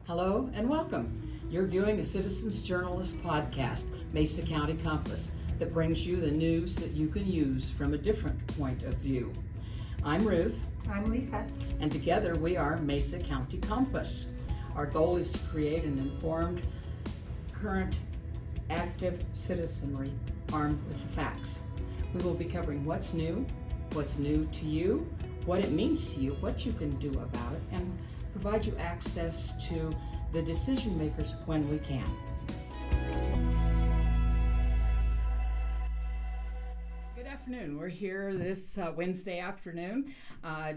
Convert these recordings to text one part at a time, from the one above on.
Hello and welcome. You're viewing the Citizens Journalist podcast, Mesa County Compass, that brings you the news that you can use from a different point of view. I'm Ruth. I'm Lisa. And together we are Mesa County Compass. Our goal is to create an informed, current, active citizenry armed with the facts. We will be covering what's new to you, what it means to you, what you can do about it, and provide you access to the decision makers when we can. Good afternoon. We're here this Wednesday afternoon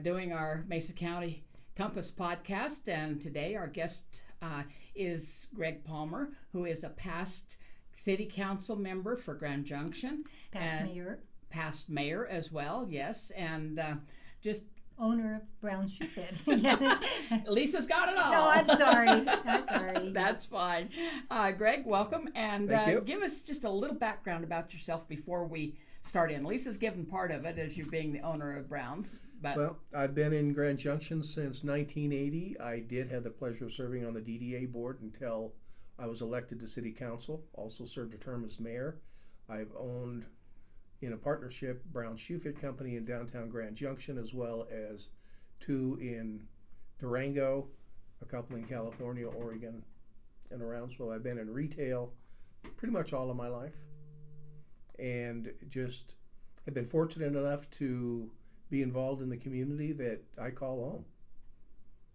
doing our Mesa County Compass podcast, and today our guest is Gregg Palmer, who is a past city council member for Grand Junction. Past mayor as well, yes, and just owner of Brown Shoe Fit. Lisa's got it all. No, I'm sorry. That's fine. Gregg, welcome, and give us just a little background about yourself before we start in. Lisa's given part of it as you being the owner of Brown's. But well, I've been in Grand Junction since 1980. I did have the pleasure of serving on the DDA board until I was elected to city council. Also served a term as mayor. I've owned, in a partnership, Brown Shoe Fit Company in downtown Grand Junction, as well as two in Durango, a couple in California, Oregon, and around. So I've been in retail pretty much all of my life, and just have been fortunate enough to be involved in the community that I call home.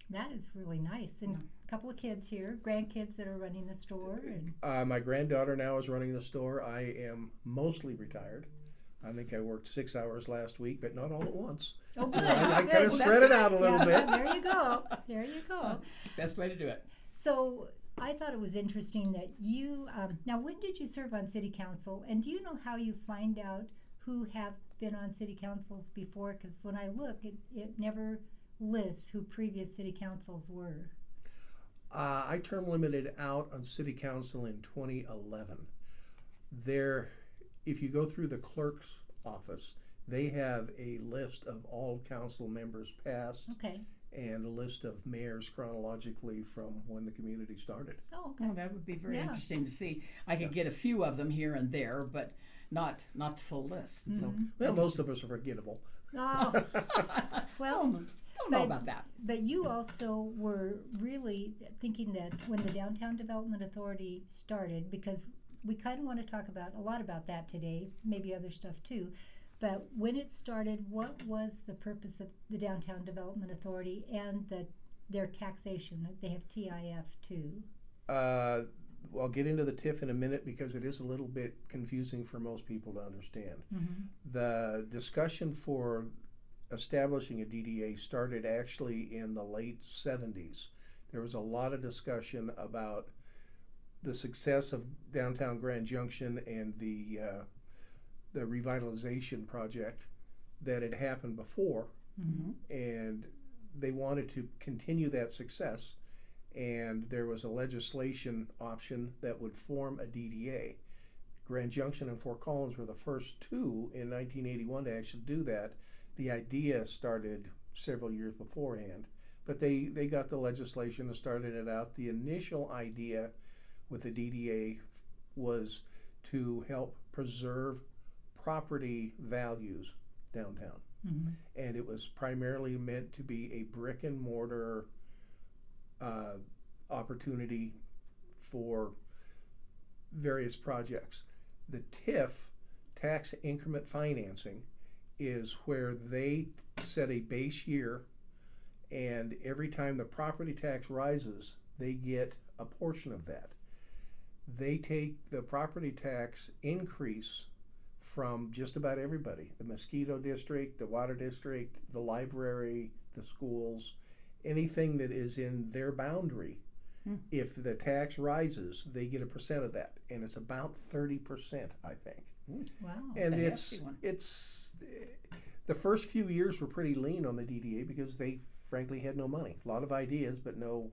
That is really nice. And a couple of kids here, grandkids that are running the store. And my granddaughter now is running the store. I am mostly retired. I think I worked 6 hours last week, but not all at once. Oh, good. I kind of spread it out a little bit. There you go. Best way to do it. So I thought it was interesting that you, now when did you serve on city council? And do you know how you find out who have been on city councils before? Because when I look, it never lists who previous city councils were. I term limited out on city council in 2011. If you go through the clerk's office, they have a list of all council members past. Okay. And a list of mayors chronologically from when the community started. Oh, okay. Well, that would be very interesting to see. I could get a few of them here and there, but not the full list. Mm-hmm. So, well, most of us are forgettable. Oh, well, don't know about that. But you also were really thinking that when the Downtown Development Authority started, because we kind of want to talk a lot about that today, maybe other stuff too. But when it started, what was the purpose of the Downtown Development Authority and their taxation? They have TIF too. I'll get into the TIF in a minute because it is a little bit confusing for most people to understand. Mm-hmm. The discussion for establishing a DDA started actually in the late 70s. There was a lot of discussion about the success of downtown Grand Junction and the revitalization project that had happened before, mm-hmm. and they wanted to continue that success, and there was a legislation option that would form a DDA. Grand Junction and Fort Collins were the first two in 1981 to actually do that. The idea started several years beforehand, but they got the legislation and started it out. The initial idea with the DDA was to help preserve property values downtown. Mm-hmm. And it was primarily meant to be a brick and mortar opportunity for various projects. The TIF, tax increment financing, is where they set a base year, and every time the property tax rises, they get a portion of that. They take the property tax increase from just about everybody, the mosquito district, the water district, the library, the schools, anything that is in their boundary. If the tax rises, they get a percent of that, and it's about 30%, I think. Wow. And it's the first few years were pretty lean on the DDA because they frankly had no money. A lot of ideas, but no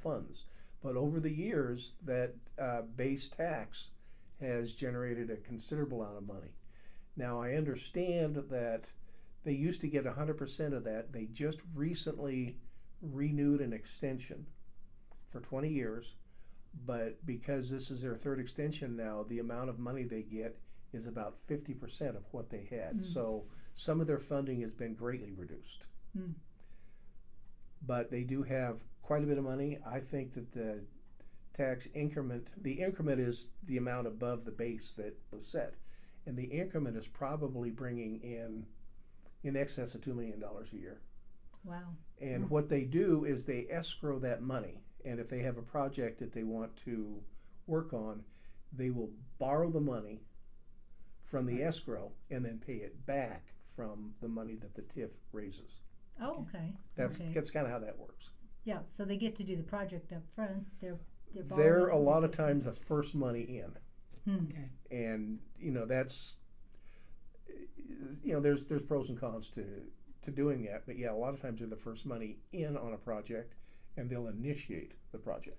funds. But over the years, that base tax has generated a considerable amount of money. Now, I understand that they used to get 100% of that. They just recently renewed an extension for 20 years, but because this is their third extension now, the amount of money they get is about 50% of what they had. So some of their funding has been greatly reduced. But they do have quite a bit of money. I think that the tax increment, the increment is the amount above the base that was set, and the increment is probably bringing in excess of $2 million a year. Wow. And what they do is they escrow that money, and if they have a project that they want to work on, they will borrow the money from the escrow and then pay it back from the money that the TIF raises. Oh, okay. That's kind of how that works. Yeah, so they get to do the project up front. They're They're a lot of times the first money in. Okay. And that's there's pros and cons to doing that, but yeah, a lot of times they're the first money in on a project, and they'll initiate the project.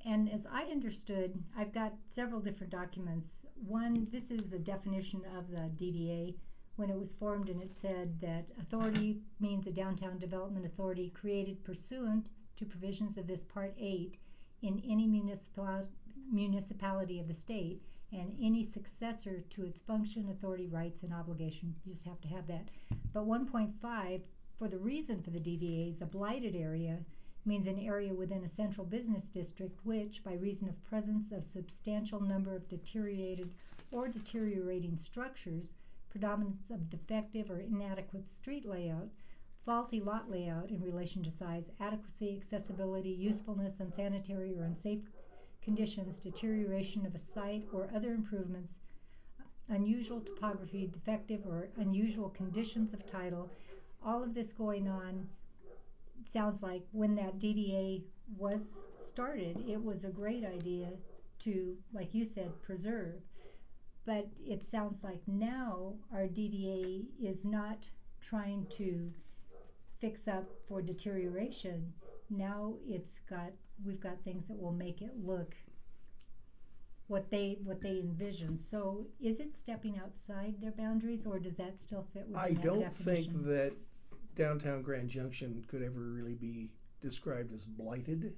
And as I understood, I've got several different documents. One, this is a definition of the DDA when it was formed, and it said that authority means a downtown development authority created pursuant to provisions of this Part 8 in any municipality of the state, and any successor to its function, authority, rights, and obligation. You just have to have that. But 1.5, for the reason for the DDA, is a blighted area, means an area within a central business district which, by reason of presence of substantial number of deteriorated or deteriorating structures, predominance of defective or inadequate street layout, faulty lot layout in relation to size, adequacy, accessibility, usefulness, unsanitary or unsafe conditions, deterioration of a site or other improvements, unusual topography, defective or unusual conditions of title. All of this going on sounds like when that DDA was started, it was a great idea to, like you said, preserve. But it sounds like now our DDA is not trying to fix up for deterioration. Now we've got things that will make it look what they envision. So is it stepping outside their boundaries, or does that still fit within that definition? I don't think that downtown Grand Junction could ever really be described as blighted.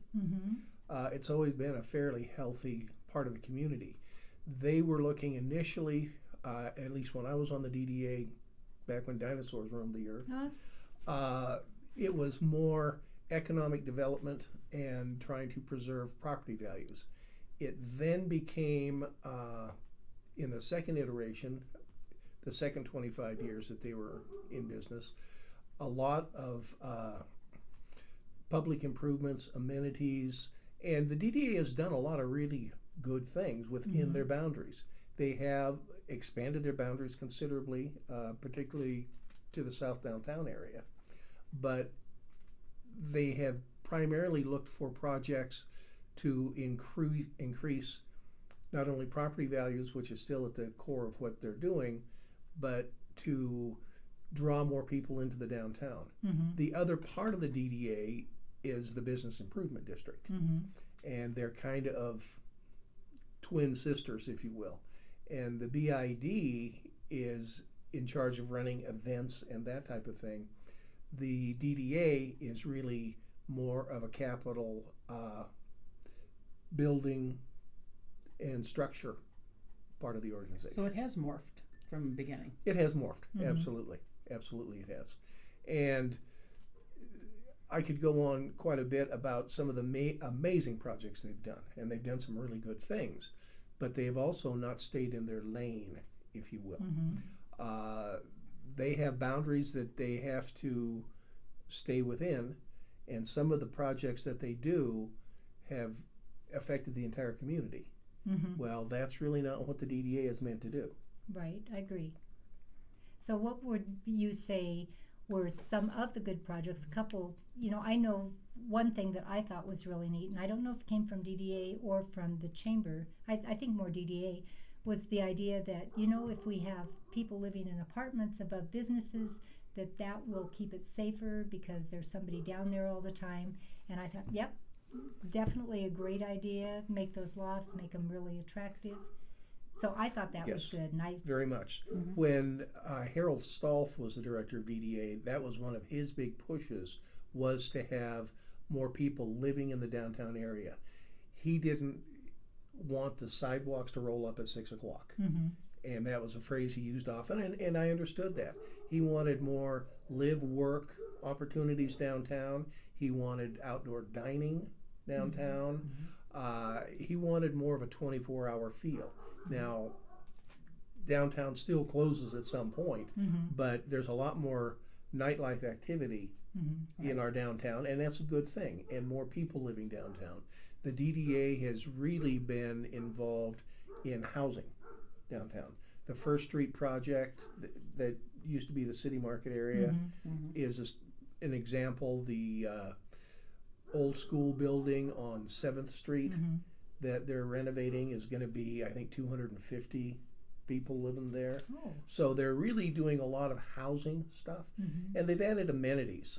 It's always been a fairly healthy part of the community. They were looking initially, at least when I was on the DDA, back when dinosaurs roamed the earth, it was more economic development and trying to preserve property values. It then became, in the second iteration, the second 25 years that they were in business, a lot of public improvements, amenities, and the DDA has done a lot of really good things within their boundaries. They have expanded their boundaries considerably, particularly to the south downtown area. But they have primarily looked for projects to increase not only property values, which is still at the core of what they're doing, but to draw more people into the downtown. The other part of the DDA is the Business Improvement District. And they're kind of twin sisters, if you will. And the BID is in charge of running events and that type of thing. The DDA is really more of a capital building and structure part of the organization. So it has morphed from the beginning. It has morphed, absolutely. Absolutely it has. And I could go on quite a bit about some of the amazing projects they've done, and they've done some really good things, but they've also not stayed in their lane, if you will. They have boundaries that they have to stay within, and some of the projects that they do have affected the entire community. Well, that's really not what the DDA is meant to do. Right, I agree. So what would you say were some of the good projects? A couple, I know one thing that I thought was really neat, and I don't know if it came from DDA or from the chamber, I think more DDA, was the idea that, if we have people living in apartments above businesses, that will keep it safer because there's somebody down there all the time. And I thought, yep, definitely a great idea. Make those lofts, make them really attractive. So I thought that was good. And very much. When Harold Stolf was the director of DDA, that was one of his big pushes, was to have more people living in the downtown area. He didn't want the sidewalks to roll up at 6 o'clock. And that was a phrase he used often, and I understood that. He wanted more live, work opportunities downtown. He wanted outdoor dining downtown. He wanted more of a 24-hour feel. Now, downtown still closes at some point, but there's a lot more nightlife activity in our downtown, and that's a good thing, and more people living downtown. The DDA has really been involved in housing downtown. The First Street project that used to be the City Market area is an example. The old school building on 7th Street that they're renovating is going to be, I think, 250 people living there. Oh. So they're really doing a lot of housing stuff, and they've added amenities,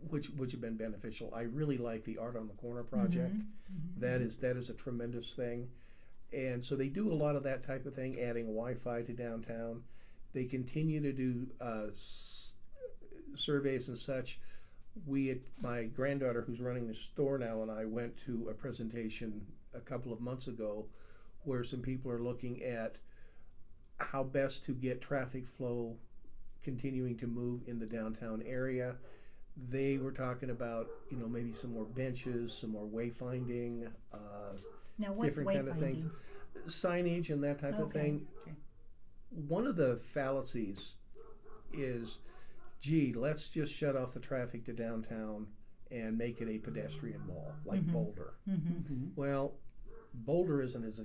which have been beneficial. I really like the Art on the Corner project. That is a tremendous thing. And so they do a lot of that type of thing, adding Wi-Fi to downtown. They continue to do surveys and such. My granddaughter, who's running the store now, and I went to a presentation a couple of months ago where some people are looking at how best to get traffic flow continuing to move in the downtown area. They were talking about, maybe some more benches, some more wayfinding, Now, what's different kind of things, signage and that type of thing. Okay. One of the fallacies is, gee, let's just shut off the traffic to downtown and make it a pedestrian mall like Boulder. Well, Boulder isn't as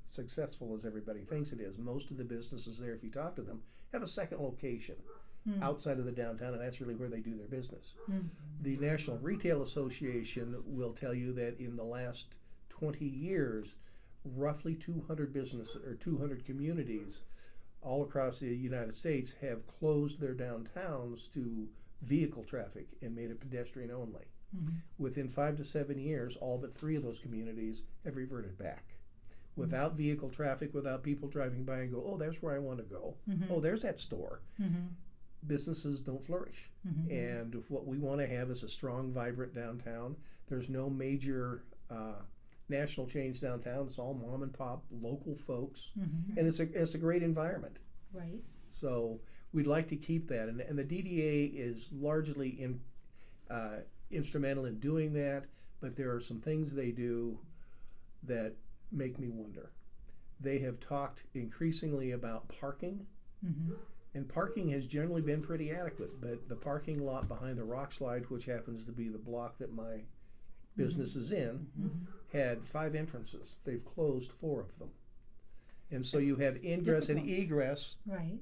successful as everybody thinks it is. Most of the businesses there, if you talk to them, have a second location outside of the downtown, and that's really where they do their business. The National Retail Association will tell you that in the last 20 years, roughly 200 businesses or 200 communities all across the United States have closed their downtowns to vehicle traffic and made it pedestrian only. Within 5 to 7 years, all but 3 of those communities have reverted back. Without vehicle traffic, without people driving by and go, oh, there's where I want to go. Oh, there's that store. Businesses don't flourish. And what we want to have is a strong, vibrant downtown. There's no major national chains downtown. It's all mom and pop, local folks. And it's a great environment. Right. So we'd like to keep that. And the DDA is largely instrumental in doing that, but there are some things they do that make me wonder. They have talked increasingly about parking, and parking has generally been pretty adequate, but the parking lot behind the rock slide, which happens to be the block that my business is in, had 5 entrances. They've closed 4 of them. And so you have ingress and egress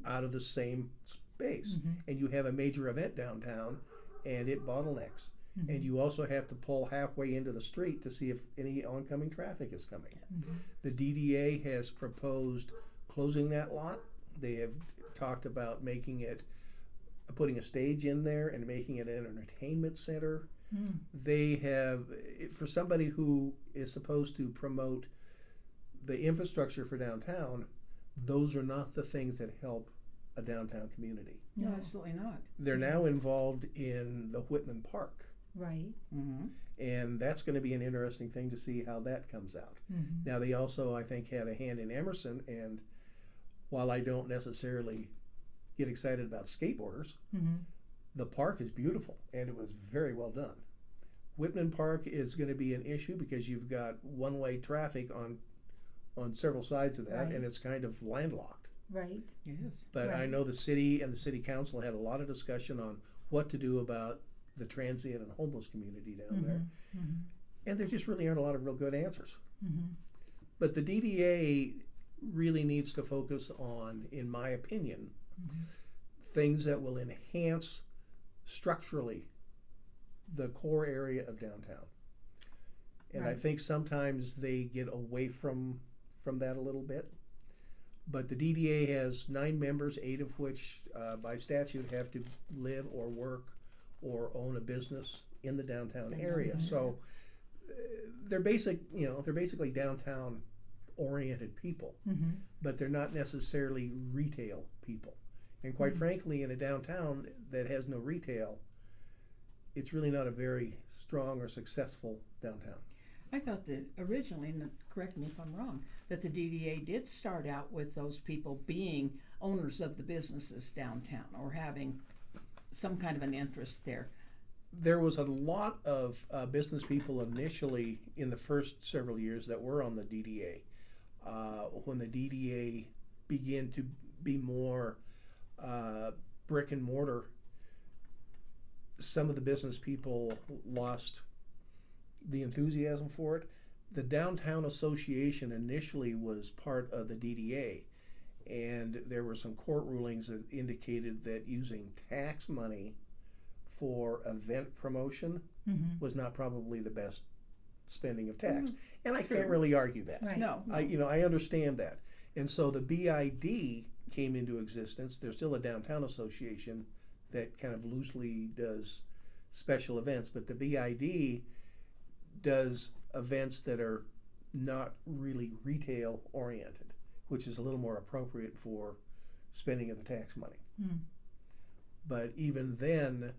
out of the same space. And you have a major event downtown, and it bottlenecks. And you also have to pull halfway into the street to see if any oncoming traffic is coming. The DDA has proposed closing that lot. They have talked about putting a stage in there and making it an entertainment center. They have, for somebody who is supposed to promote the infrastructure for downtown, those are not the things that help a downtown community. No, absolutely not. They're now involved in the Whitman Park. Right. And that's going to be an interesting thing to see how that comes out. Now, they also, I think, had a hand in Emerson, and while I don't necessarily get excited about skateboarders, the park is beautiful, and it was very well done. Whitman Park is going to be an issue because you've got one-way traffic on several sides of that, and it's kind of landlocked. Right. Yes. But I know the city and the city council had a lot of discussion on what to do about the transient and homeless community down there. And there just really aren't a lot of real good answers. But the DDA really needs to focus on, in my opinion, things that will enhance structurally the core area of downtown. And I think sometimes they get away from that a little bit. But the DDA has 9 members, 8 of which by statute have to live or work or own a business in the downtown area. So they're basically downtown oriented people, but they're not necessarily retail people. And quite frankly, in a downtown that has no retail, it's really not a very strong or successful downtown. I thought that originally, and correct me if I'm wrong, that the DDA did start out with those people being owners of the businesses downtown or having some kind of an interest there. There was a lot of business people initially in the first several years that were on the DDA. When the DDA began to be more brick and mortar, some of the business people lost the enthusiasm for it. The Downtown Association initially was part of the DDA, and there were some court rulings that indicated that using tax money for event promotion was not probably the best spending of tax. And I can't really argue that. Right. No. I understand that. And so the BID came into existence. There's still a Downtown Association that kind of loosely does special events, but the BID does events that are not really retail oriented, which is a little more appropriate for spending of the tax money. But even then,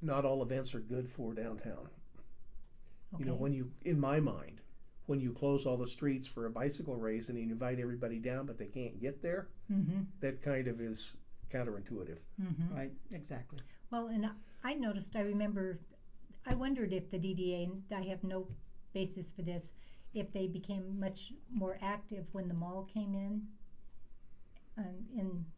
not all events are good for downtown. Okay. You know, in my mind, when you close all the streets for a bicycle race and you invite everybody down but they can't get there, that kind of is counterintuitive. Right, exactly. Well, and I noticed, I wondered if the DDA, and I have no basis for this, if they became much more active when the mall came in.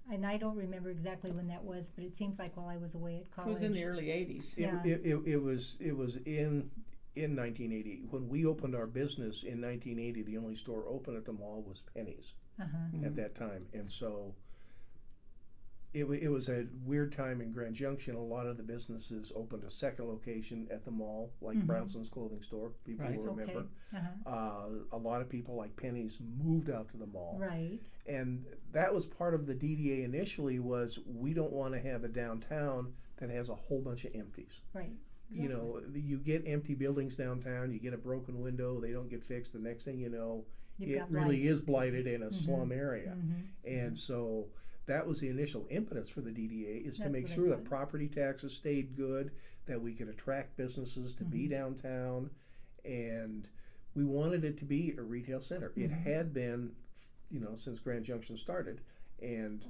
And I don't remember exactly when that was, but it seems like while I was away at It college. was in the early 80s. Yeah. It was in 1980. When we opened our business in 1980, the only store open at the mall was Penny's at that time. And so it was a weird time in Grand Junction. A lot of the businesses opened a second location at the mall, like Brownson's clothing store, people will remember. A lot of people like Penny's moved out to the mall. Right. And that was part of the DDA initially, was we don't want to have a downtown that has a whole bunch of empties. Right. You know, you get empty buildings downtown, you get a broken window, they don't get fixed, the next thing you know, it really is blighted in a slum area. And so that was the initial impetus for the DDA, is to make sure that property taxes stayed good, that we could attract businesses to be downtown, and we wanted it to be a retail center. It had been, you know, since Grand Junction started, and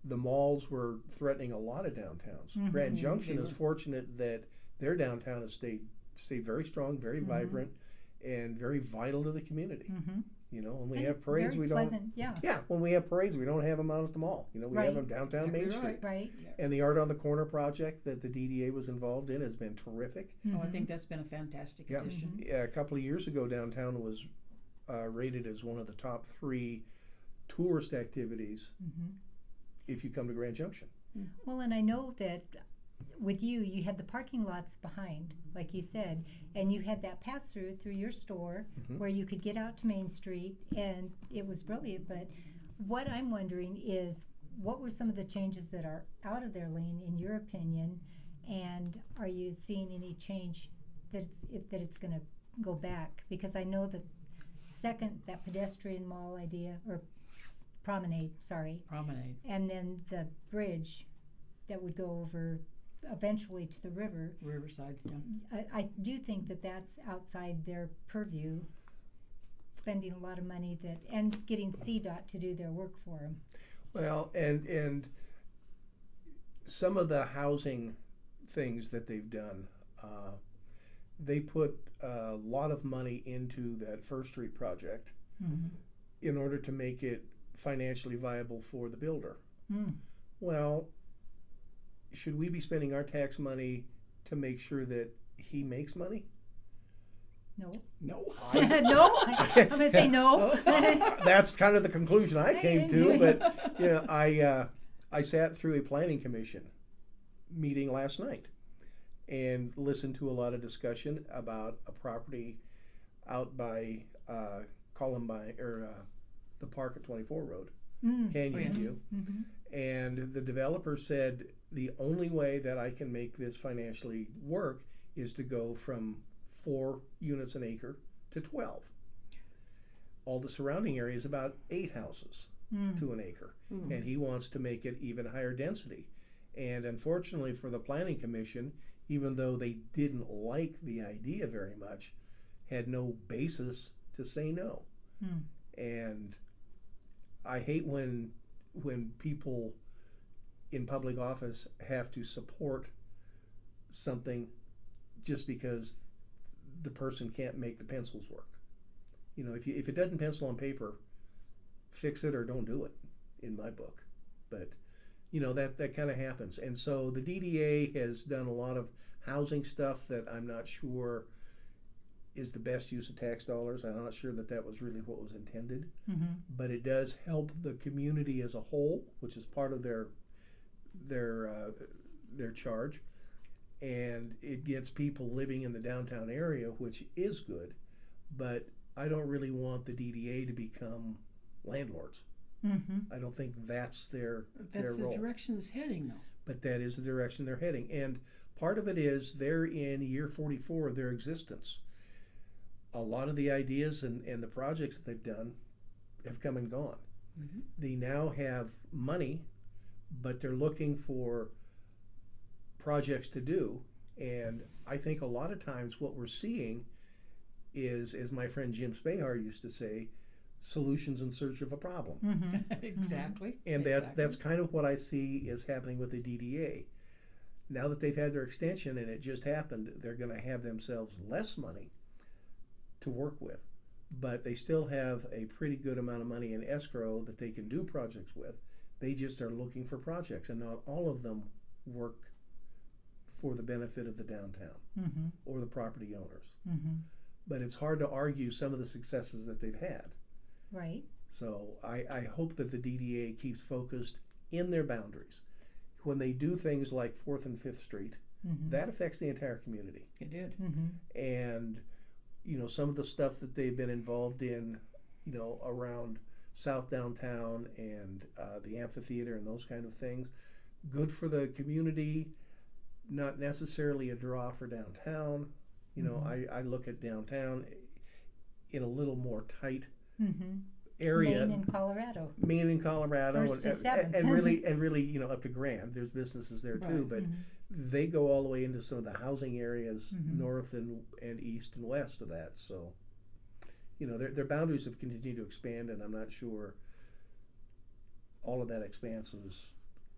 the malls were threatening a lot of downtowns. Grand Junction is fortunate that their downtown has stayed very strong, very vibrant, and very vital to the community. You know, when we have parades, very we pleasant, don't. Yeah, when we have parades, we don't have them out at the mall. You know, we have them downtown Main Street. Right. And the Art on the Corner project that the DDA was involved in has been terrific. Oh, I think that's been a fantastic addition. Yeah, a couple of years ago, downtown was rated as one of the top 3 tourist activities if you come to Grand Junction. Well, and I know that with you had the parking lots behind, like you said, and you had that pass through your store where you could get out to Main Street, and it was brilliant. But what I'm wondering is, what were some of the changes that are out of their lane, in your opinion, and are you seeing any change that it's going to go back? Because I know that that pedestrian mall idea, or promenade, and then the bridge that would go over eventually to the river. Riverside, I do think that that's outside their purview, spending a lot of money and getting CDOT to do their work for them. Well, and some of the housing things that they've done, they put a lot of money into that First Street project in order to make it financially viable for the builder. Well, should we be spending our tax money to make sure that he makes money? No. No. No? I'm going to say no. That's kind of the conclusion I came to, but you know, I sat through a planning commission meeting last night and listened to a lot of discussion about a property out by Columbine, or the park at 24 Road, Canyon View. And the developer said, the only way that I can make this financially work is to go from 4 units an acre to 12. All the surrounding area is about 8 houses to an acre, and he wants to make it even higher density. And unfortunately for the planning commission, even though they didn't like the idea very much, had no basis to say no. And I hate when people in public office have to support something just because the person can't make the pencils work. You know, if it doesn't pencil on paper, fix it or don't do it, in my book. But you know, that kind of happens. And so the DDA has done a lot of housing stuff that I'm not sure is the best use of tax dollars. I'm not sure that was really what was intended. But it does help the community as a whole, which is part of their charge. And it gets people living in the downtown area, which is good. But I don't really want the DDA to become landlords. I don't think that's their That's role. the direction it's heading, though. But that is the direction they're heading. And part of it is they're in year 44 of their existence. A lot of the ideas and the projects that they've done have come and gone. They now have money, but they're looking for projects to do. And I think a lot of times what we're seeing is, as my friend Jim Spahar used to say, solutions in search of a problem. Exactly. And that's kind of what I see is happening with the DDA. Now that they've had their extension and it just happened, they're going to have themselves less money to work with, but they still have a pretty good amount of money in escrow that they can do projects with. They just are looking for projects, and not all of them work for the benefit of the downtown or the property owners. But it's hard to argue some of the successes that they've had. Right. So I hope that the DDA keeps focused in their boundaries. When they do things like 4th and 5th Street, that affects the entire community. It did. And, you know, some of the stuff that they've been involved in, you know, around South Downtown and the amphitheater and those kind of things, good for the community, not necessarily a draw for downtown. You know, I look at downtown in a little more tight area. Maine and Colorado. Maine and Colorado, First to seventh. and really, you know, up to Grand. There's businesses there too, Right. but they go all the way into some of the housing areas north and east and west of that. So, you know, their boundaries have continued to expand, and I'm not sure all of that expanse is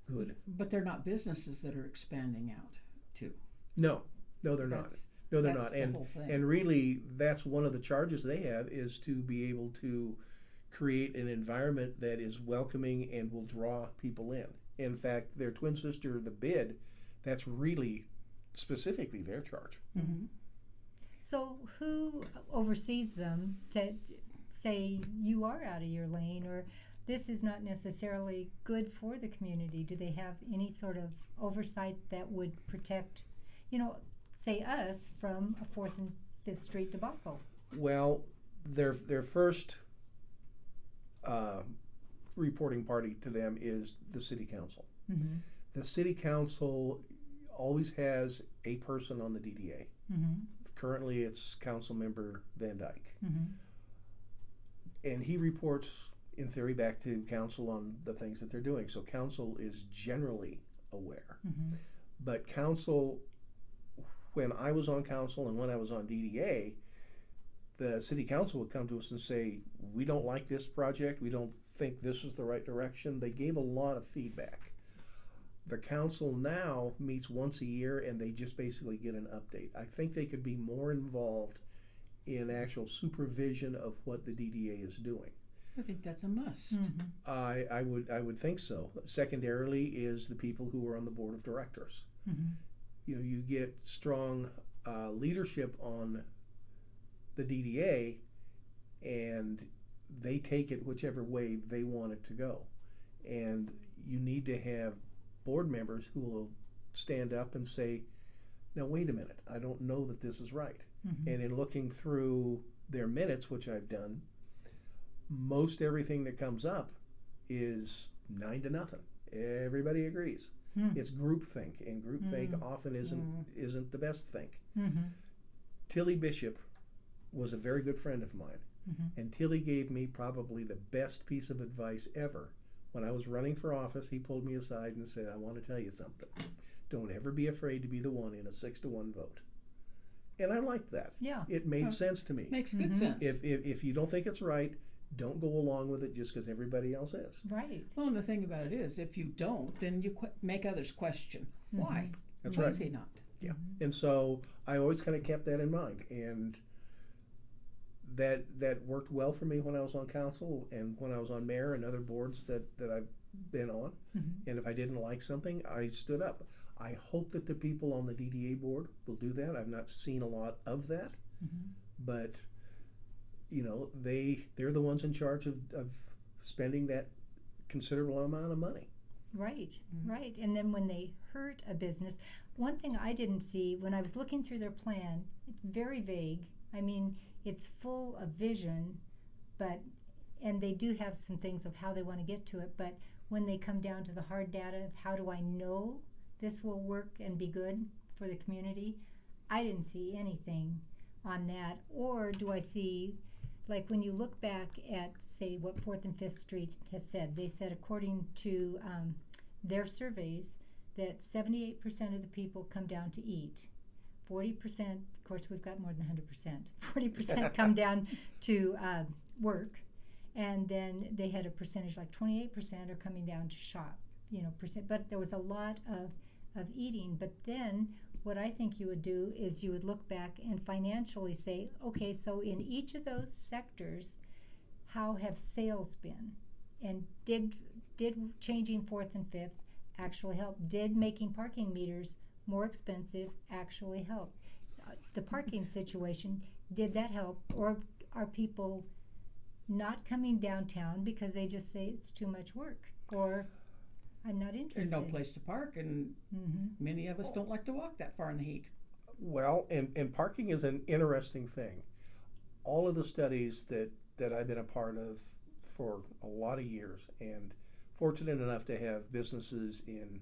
good. But they're not businesses that are expanding out, too. No, they're not. No, they're That's not. the whole thing. And really, that's one of the charges they have, is to be able to create an environment that is welcoming and will draw people in. In fact, their twin sister, the Bid, that's really specifically their charge. So who oversees them to say you are out of your lane, or this is not necessarily good for the community? Do they have any sort of oversight that would protect, you know, say us from a 4th and 5th Street debacle? Well, their first reporting party to them is the city council. The city council always has a person on the DDA. Currently, it's Council Member Van Dyke. And he reports, in theory, back to council on the things that they're doing. So council is generally aware. But council, when I was on council and when I was on DDA, the city council would come to us and say, we don't like this project, we don't think this is the right direction. They gave a lot of feedback. The council now meets once a year and they just basically get an update. I think they could be more involved in actual supervision of what the DDA is doing. I think that's a must. I would think so. Secondarily is the people who are on the board of directors. You know, you get strong leadership on the DDA, and they take it whichever way they want it to go. And you need to have board members who will stand up and say, now wait a minute, I don't know that this is right. And in looking through their minutes, which I've done, most everything that comes up is 9-0. Everybody agrees. It's groupthink, and groupthink often isn't the best think. Tilly Bishop was a very good friend of mine, and Tilly gave me probably the best piece of advice ever. When I was running for office, he pulled me aside and said, I want to tell you something. Don't ever be afraid to be the one in a 6-1 vote. And I liked that. Yeah. It made sense to me. Makes good sense. If you don't think it's right, don't go along with it just because everybody else is. Right. Well, and the thing about it is, if you don't, then you make others question why. That's Why right. is he not? Yeah. And so I always kind of kept that in mind. And that worked well for me when I was on council and when I was on mayor and other boards that I've been on. And if I didn't like something, I stood up. I hope that the people on the DDA board will do that. I've not seen a lot of that. But, you know, they're the ones in charge of spending that considerable amount of money. Right, right. And then when they hurt a business, one thing I didn't see when I was looking through their plan, it's very vague. I mean, it's full of vision, and they do have some things of how they want to get to it, but when they come down to the hard data of how do I know this will work and be good for the community, I didn't see anything on that. Or do I see, like when you look back at, say, what 4th and 5th Street has said, they said according to their surveys that 78% of the people come down to eat. 40%, of course we've got more than 100%, 40% come down to work. And then they had a percentage like 28% are coming down to shop, but there was a lot of eating. But then what I think you would do is you would look back and financially say, okay, so in each of those sectors, how have sales been? And did changing 4th and 5th actually help? Did making parking meters more expensive actually help? The parking situation, did that help? Or are people not coming downtown because they just say it's too much work? Or I'm not interested. There's no place to park, and many of us don't like to walk that far in the heat. Well, and parking is an interesting thing. All of the studies that I've been a part of for a lot of years, and fortunate enough to have businesses in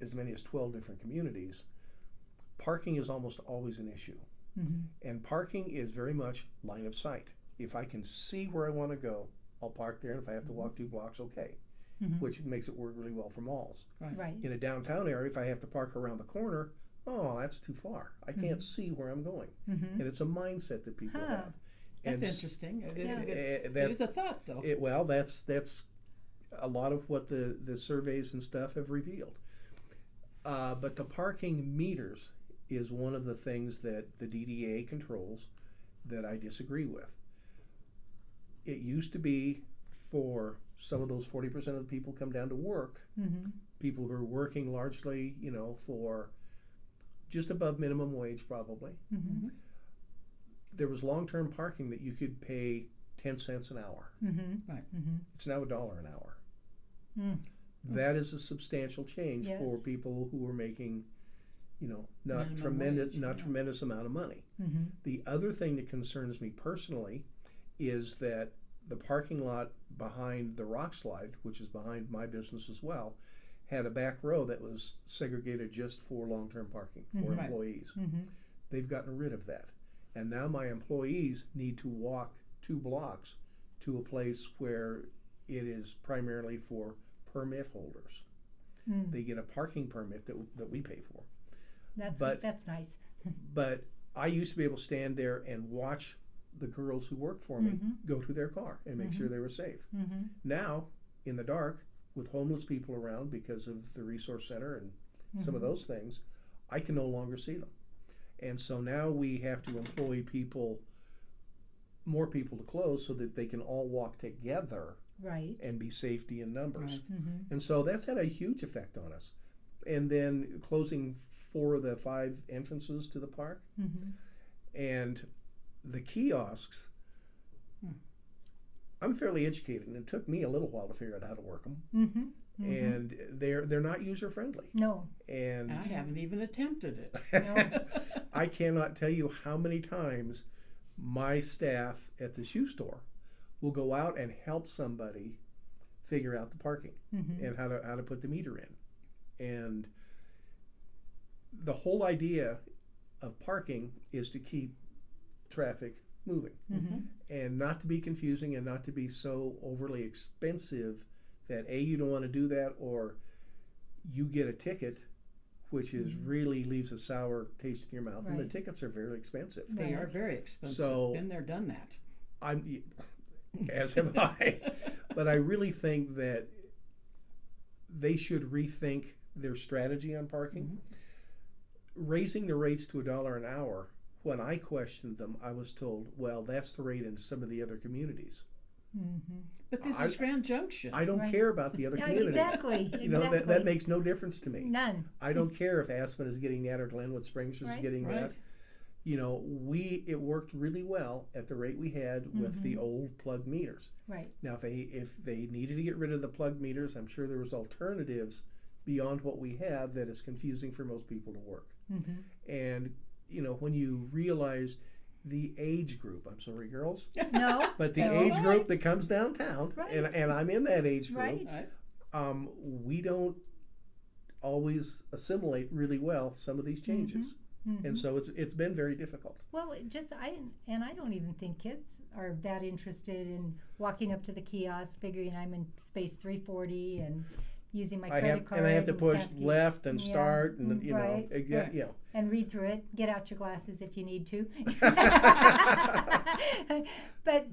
as many as 12 different communities, parking is almost always an issue. And parking is very much line of sight. If I can see where I want to go, I'll park there, and if I have to walk 2 blocks, okay. Which makes it work really well for malls. Right. In a downtown area, if I have to park around the corner, oh, that's too far. I can't see where I'm going. And it's a mindset that people have. That's interesting. It is, it is a thought, though. Well, that's a lot of what the surveys and stuff have revealed. But the parking meters is one of the things that the DDA controls that I disagree with. It used to be for some of those 40% of the people come down to work, people who are working largely, for just above minimum wage probably. There was long-term parking that you could pay 10 cents an hour. Right. It's now $1 an hour. That is a substantial change for people who are making, not tremendous amount of money. The other thing that concerns me personally is that the parking lot behind the rock slide, which is behind my business as well, had a back row that was segregated just for long-term parking for employees. They've gotten rid of that. And now my employees need to walk 2 blocks to a place where it is primarily for permit holders. They get a parking permit that we pay for. That's nice. But I used to be able to stand there and watch the girls who work for me go to their car and make sure they were safe. Now, in the dark, with homeless people around because of the resource center and some of those things, I can no longer see them. And so now we have to employ more people to close so that they can all walk together and be safety in numbers. And so that's had a huge effect on us. And then closing 4 of the 5 entrances to the park. And the kiosks, I'm fairly educated, and it took me a little while to figure out how to work them. And they're not user friendly. No. And I haven't even attempted it. No. I cannot tell you how many times my staff at the shoe store will go out and help somebody figure out the parking and how to put the meter in. And the whole idea of parking is to keep traffic moving and not to be confusing and not to be so overly expensive that you don't want to do that, or you get a ticket which is really leaves a sour taste in your mouth, and the Right. tickets are very expensive. They are very expensive. So- Been there, done that. As have I. But I really think that they should rethink their strategy on parking. Raising the rates to $1 an hour, when I questioned them, I was told, well, that's the rate in some of the other communities. But this I- is Grand Junction. I don't Right. care about the other Yeah, communities. exactly. You know, that makes no difference to me. None. I don't care if Aspen is getting that or Glenwood Springs is Right. getting that. Right. You know, it worked really well at the rate we had with the old plug meters. Right. Now, if they needed to get rid of the plug meters, I'm sure there was alternatives beyond what we have that is confusing for most people to work. And you know, when you realize the age group, I'm sorry, girls, No. but the That's age right. group that comes downtown, Right. and I'm in that age group. Right. Right? We don't always assimilate really well some of these changes, and so it's been very difficult. Well, I don't even think kids are that interested in walking up to the kiosk, figuring I'm in space 340 and using my credit card. I have to push passkey. left and Yeah, start, and you know, right, right. you know. And read through it. Get out your glasses if you need to. But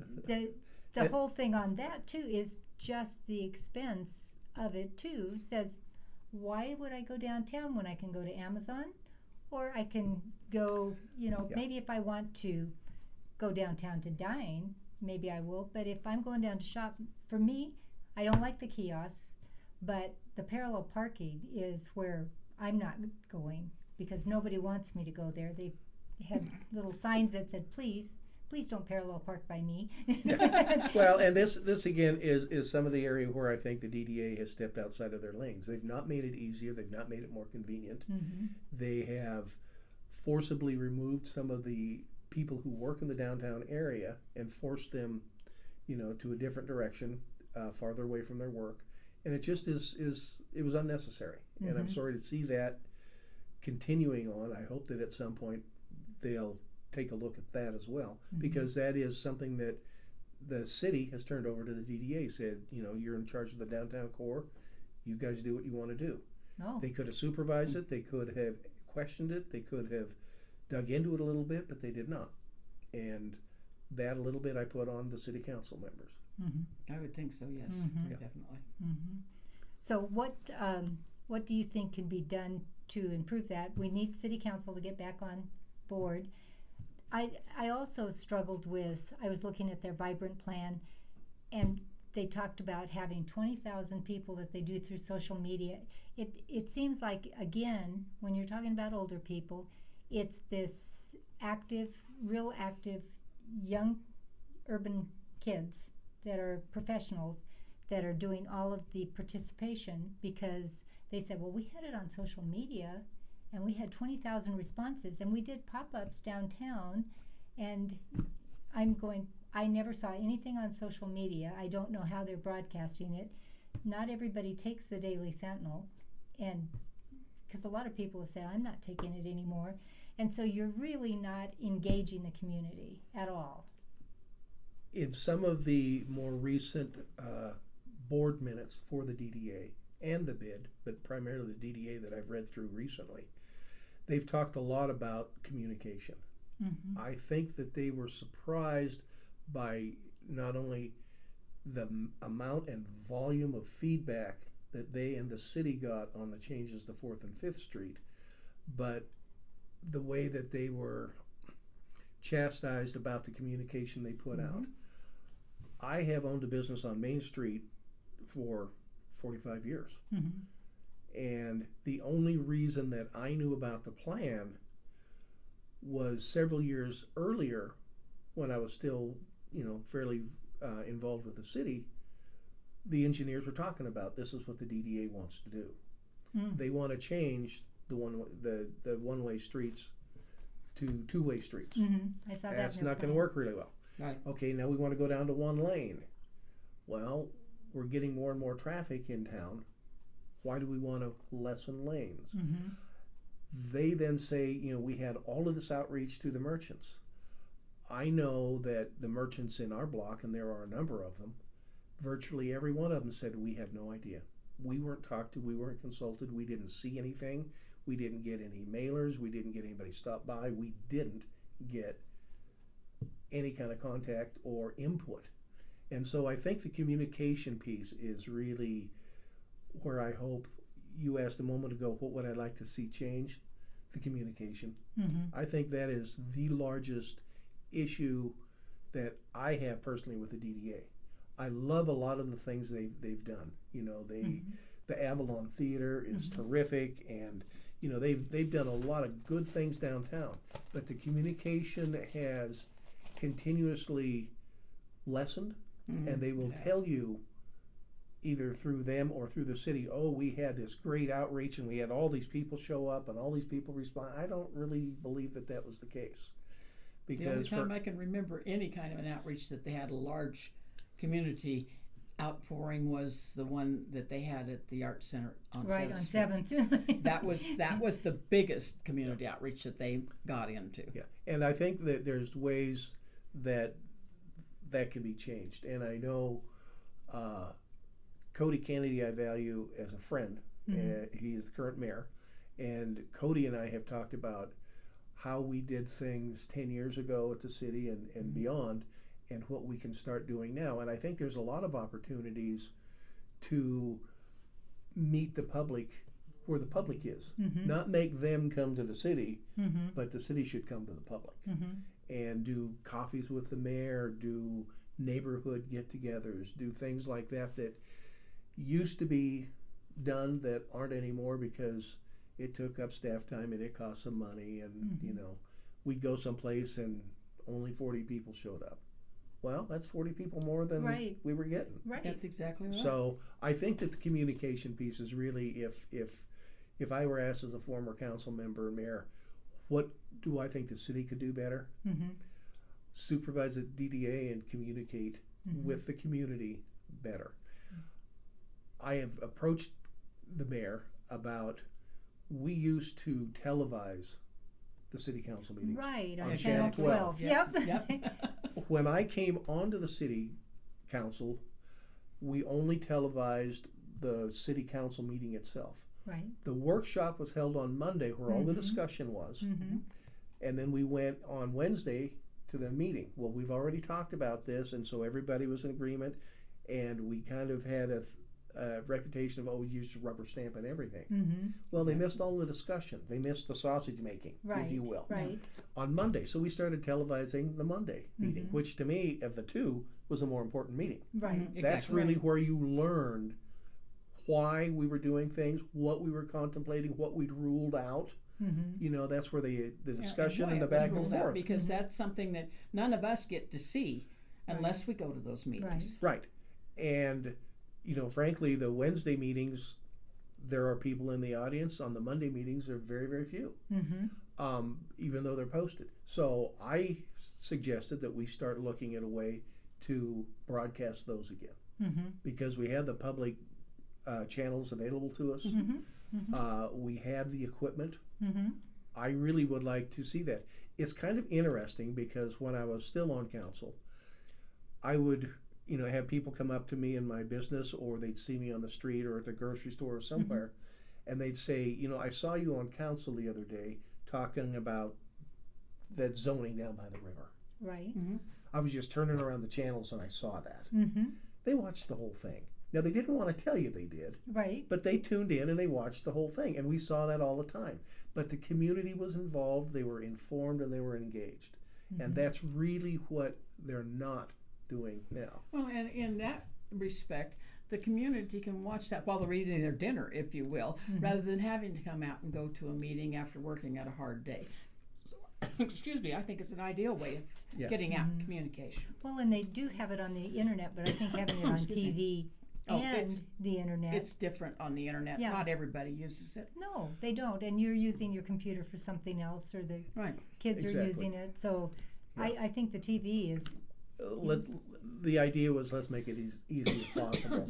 the whole thing on that too is just the expense of it too. Says, why would I go downtown when I can go to Amazon, or I can go? You know, maybe if I want to go downtown to dine, maybe I will. But if I'm going down to shop, for me, I don't like the kiosks, but the parallel parking is where I'm not going, because nobody wants me to go there. They had little signs that said, please don't parallel park by me. Well, and this again is some of the area where I think the DDA has stepped outside of their lanes. They've not made it easier. They've not made it more convenient. They have forcibly removed some of the people who work in the downtown area and forced them, you know, to a different direction, farther away from their work. And it just it was unnecessary. And I'm sorry to see that continuing on. I hope that at some point they'll take a look at that as well, because that is something that the city has turned over to the DDA, said, you know, you're in charge of the downtown core. You guys do what you want to do. Oh. They could have supervised it. They could have questioned it. They could have dug into it a little bit, but they did not. And that a little bit I put on the city council members. I would think so, yes. Definitely. So what do you think can be done to improve that? We need city council to get back on board. I also struggled with, I was looking at their Vibrant plan, and they talked about having 20,000 people that they do through social media. It seems like, again, when you're talking about older people, it's this real active, young urban kids that are professionals that are doing all of the participation, because they said, well, we had it on social media and we had 20,000 responses, and we did pop-ups downtown, and I never saw anything on social media. I don't know how they're broadcasting it. Not everybody takes the Daily Sentinel, and because a lot of people have said, I'm not taking it anymore. And so you're really not engaging the community at all. In some of the more recent board minutes for the DDA and the bid, but primarily the DDA that I've read through recently, they've talked a lot about communication. I think that they were surprised by not only the amount and volume of feedback that they and the city got on the changes to 4th and 5th Street, but the way that they were chastised about the communication they put out. I have owned a business on Main Street for 45 years. And the only reason that I knew about the plan was several years earlier, when I was still, you know, fairly involved with the city. The engineers were talking about, this is what the DDA wants to do. They want to change the one-way streets to two-way streets. I saw that. That's in their not going to plan. work really well. Right. Okay, now we want to go down to one lane. Well, we're getting more and more traffic in town. Why do we want to lessen lanes? They then say, you know, we had all of this outreach to the merchants. I know that the merchants in our block, and there are a number of them, virtually every one of them said, we had no idea. We weren't talked to, we weren't consulted, we didn't see anything, We didn't get any mailers. We didn't get anybody stop by. We didn't get any kind of contact or input. And so I think the communication piece is really where I hope you asked a moment ago, what would I like to see change? The communication. I think that is the largest issue that I have personally with the DDA. I love a lot of the things they've done. You know, the Avalon Theater is terrific, and you know they've done a lot of good things downtown. But the communication has continuously lessened, and they will tell you either through them or through the city, oh, we had this great outreach and we had all these people show up and all these people respond. I don't really believe that was the case. Because the only time I can remember any kind of an outreach that they had a large community outpouring was the one that they had at the Art Center on 7th. That was the biggest community outreach that they got into. Yeah, and I think that there's ways that can be changed. And I know Cody Kennedy I value as a friend. He is the current mayor. And Cody and I have talked about how we did things 10 years ago at the city and beyond, and what we can start doing now. And I think there's a lot of opportunities to meet the public where the public is. Not make them come to the city, but the city should come to the public. And do coffees with the mayor, do neighborhood get-togethers, do things like that used to be done that aren't anymore because it took up staff time and it cost some money, and you know, we'd go someplace and only 40 people showed up. Well, that's 40 people more than we were getting. Right. That's exactly right. So I think that the communication piece is really, if I were asked as a former council member and mayor, what do I think the city could do better? Supervise the DDA and communicate with the community better. I have approached the mayor about, we used to televise the city council meetings. Right, on on Channel Channel 12. Yep. When I came onto the city council, we only televised the city council meeting itself. Right. The workshop was held on Monday where all the discussion was, and then we went on Wednesday to the meeting. Well, we've already talked about this, and so everybody was in agreement, and we kind of had a reputation of, we used rubber stamp and everything. Well, they missed all the discussion. They missed the sausage making, if you will, on Monday. So we started televising the Monday meeting, which to me, of the two, was a more important meeting. Right. That's really where you learned why we were doing things, what we were contemplating, what we'd ruled out. You know, that's where the discussion and the back and forth. Because that's something that none of us get to see unless we go to those meetings. Right. And you know, frankly, the Wednesday meetings, there are people in the audience. On the Monday meetings, there are very, very few, even though they're posted. So I suggested that we start looking at a way to broadcast those again, because we have the public channels available to us. We have the equipment. I really would like to see that. It's kind of interesting because when I was still on council, I would have people come up to me in my business, or they'd see me on the street or at the grocery store or somewhere, and they'd say, I saw you on council the other day talking about that zoning down by the river. Right. I was just turning around the channels and I saw that. They watched the whole thing. Now, they didn't want to tell you they did. Right. But they tuned in and they watched the whole thing, and we saw that all the time. But the community was involved, they were informed, and they were engaged. And that's really what they're not doing now. Well, and in that respect, the community can watch that while they're eating their dinner, if you will, rather than having to come out and go to a meeting after working at a hard day. So, excuse me, I think it's an ideal way of getting out communication. Well, and they do have it on the internet, but I think having it on TV and the internet. It's different on the internet. Yeah. Not everybody uses it. No, they don't. And you're using your computer for something else, or the kids are using it. So I think the TV is... the idea was, let's make it as easy as possible.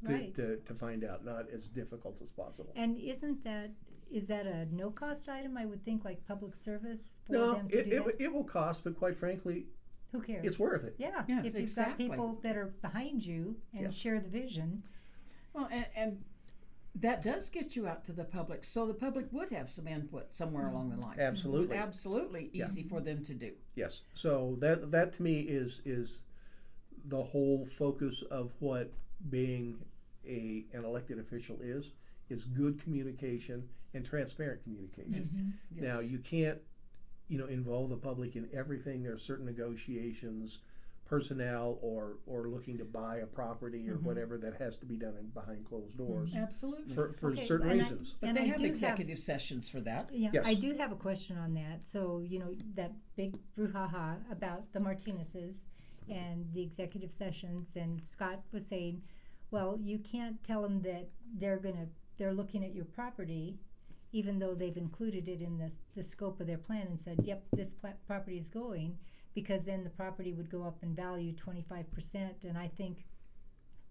Right. To find out, not as difficult as possible. And is that a no-cost item? I would think, like public service for No, them to do that? it will cost, but quite frankly, who cares? it's worth it. Yeah, Yes, if you've got people that are behind you and share the vision. Well, and that does get you out to the public, so the public would have some input somewhere along the line. Absolutely. Absolutely easy for them to do. Yes. So that to me is the whole focus of what being an elected official is good communication and transparent communication. Yes. Now you can't, involve the public in everything. There are certain negotiations, personnel, or looking to buy a property or whatever that has to be done behind closed doors Absolutely. for Okay, certain and reasons. But And they I have do have- executive sessions for that. Yeah, Yes. I do have a question on that. So, that big brouhaha about the Martinez's and the executive sessions, and Scott was saying, well, you can't tell them that they're looking at your property, even though they've included it in the scope of their plan and said, yep, this property is going, because then the property would go up in value 25%. And I think,